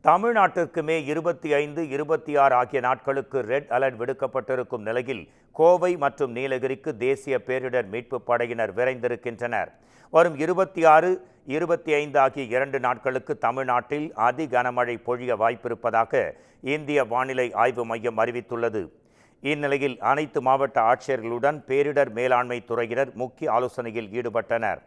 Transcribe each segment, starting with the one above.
தமிழ்நாட்டிற்கு மே 25, 26 ஆகிய நாட்களுக்கு ரெட் அலர்ட் விடுக்கப்பட்டிருக்கும் நிலையில் கோவை மற்றும் நீலகிரிக்கு தேசிய பேரிடர் மீட்புப் படையினர் விரைந்திருக்கின்றனர். வரும் 26, 25 ஆகிய 2 நாட்களுக்கு தமிழ்நாட்டில் அதி கனமழை பொழிய வாய்ப்பிருப்பதாக இந்திய வானிலை ஆய்வு மையம் அறிவித்துள்ளது. இந்நிலையில் அனைத்து மாவட்ட ஆட்சியர்களுடன் பேரிடர் மேலாண்மை துறையினர் முக்கிய ஆலோசனையில் ஈடுபட்டனர்.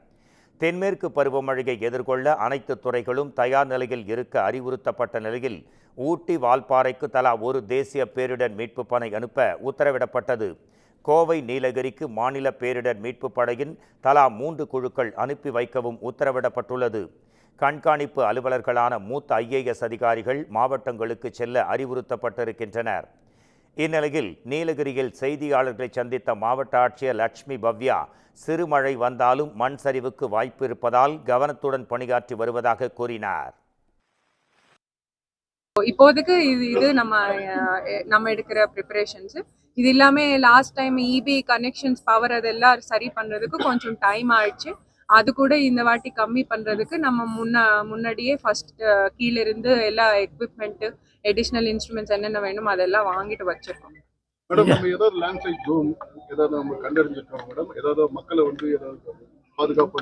தென்மேற்கு பருவமழையை எதிர்கொள்ள அனைத்து துறைகளும் தயார் நிலையில் இருக்க அறிவுறுத்தப்பட்ட நிலையில் ஊட்டி, வால்பாறைக்கு தலா ஒரு தேசிய பேரிடர் மீட்பு படை அனுப்ப உத்தரவிடப்பட்டது. கோவை, நீலகிரிக்கு மாநில பேரிடர் மீட்பு படையின் தலா 3 குழுக்கள் அனுப்பி வைக்கவும் உத்தரவிடப்பட்டுள்ளது. கண்காணிப்பு அலுவலர்களான மூத்த IAS அதிகாரிகள் மாவட்டங்களுக்கு செல்ல அறிவுறுத்தப்பட்டிருக்கின்றனர். இந்நிலையில் நீலகிரியில் செய்தியாளர்களை சந்தித்த மாவட்ட ஆட்சியர் லட்சுமி பவ்யா, சிறுமழை வந்தாலும் மண் சரிவுக்கு வாய்ப்பு இருப்பதால் கவனத்துடன் பணியாற்றி வருவதாக கூறினார். இப்போதைக்கு இது நம்ம எடுக்கிற ப்ரிப்பரேஷன்ஸ். இது இல்லாம last time EB connections power அதெல்லாம் சரி பண்றதுக்கு கொஞ்சம் டைம் ஆயிடுச்சு. அது கூட இந்த வாட்டி கம்மி பண்றதுக்கு நம்ம முன்னாடியே ஃபர்ஸ்ட் கீழ இருந்து எல்லா எக்யூப்மெண்ட், அடிஷனல் இன்ஸ்ட்ருமெண்ட்ஸ் என்னென்ன வேணும் அதெல்லாம் வாங்கிட்டு வச்சிருக்கோம். மேடம், நம்ம ஏதாவது லேண்ட்ஸ்லைட் ஜோன் ஏதாவது நம்ம கண்டறிஞ்சிருக்கோம் மேடம்? ஏதாவது மக்களை ஏதாவது பாதுகாப்பு?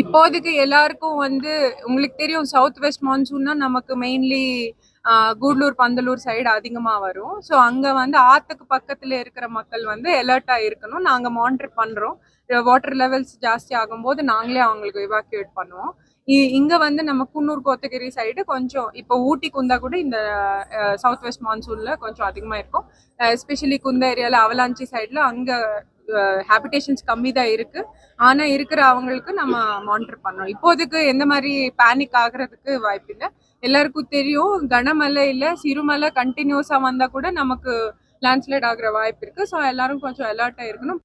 இப்போதைக்கு எல்லாருக்கும் உங்களுக்கு தெரியும், சவுத் வெஸ்ட் மான்சூன்னா நமக்கு மெயின்லி கூடலூர், பந்தலூர் சைடு அதிகமா வரும். ஸோ அங்க ஆத்துக்கு பக்கத்துல இருக்கிற மக்கள் அலர்ட்டா இருக்கணும். நாங்க மானிட்டர் பண்றோம். வாட்டர் லெவல்ஸ் ஜாஸ்தி ஆகும்போது நாங்களே அவங்களுக்கு எவாக்குவேட் பண்ணுவோம். இங்க நம்ம குன்னூர், கோத்தகிரி சைடு கொஞ்சம் இப்போ ஊட்டி, குந்தா கூட இந்த சவுத் வெஸ்ட் மான்சூன்ல கொஞ்சம் அதிகமா இருக்கும். எஸ்பெஷலி குந்தா ஏரியால, அவலாஞ்சி சைட்ல அங்க ஹேபிடேஷன்ஸ் கம்மி தான் இருக்கு. ஆனா இருக்கிற அவங்களுக்கு நம்ம மானிட்டர் பண்ணோம். இப்போதைக்கு எந்த மாதிரி பேனிக் ஆகுறதுக்கு வாய்ப்பு இல்லை. எல்லாருக்கும் தெரியும், கனமழை இல்ல சிறுமலை கண்டினியூஸா வந்தா கூட நமக்கு லேண்ட்ஸ்லைட் ஆகுற வாய்ப்பு இருக்கு. ஸோ எல்லாரும் கொஞ்சம் அலர்ட்டா இருக்கணும்.